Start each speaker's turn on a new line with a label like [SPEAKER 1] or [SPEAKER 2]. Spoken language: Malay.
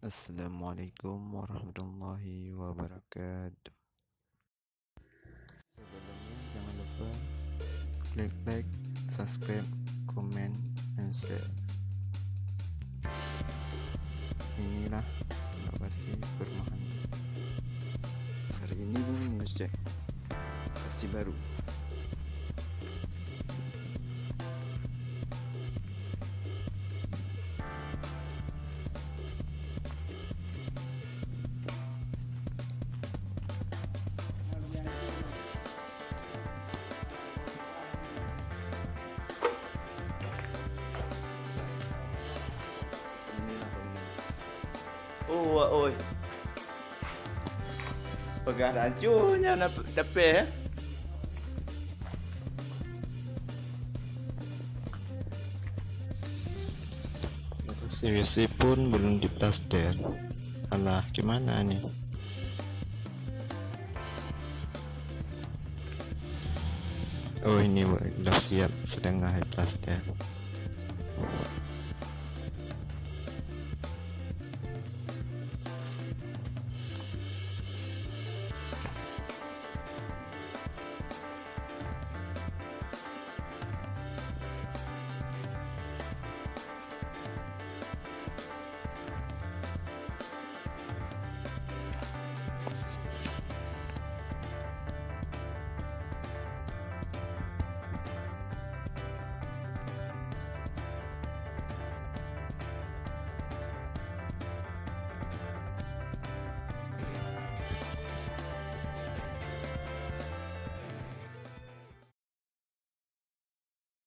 [SPEAKER 1] Assalamualaikum warahmatullahi wabarakatuh. Sebelumnya jangan lupa klik like, subscribe, komen, dan share. Inilah inovasi perumahan. Hari ini ngecek pasti baru.
[SPEAKER 2] Oi. Pegang hancurnya dapet.
[SPEAKER 1] WC pun belum diplaster. Alah, gimana nih? Oh, ini udah siap, sedang plaster.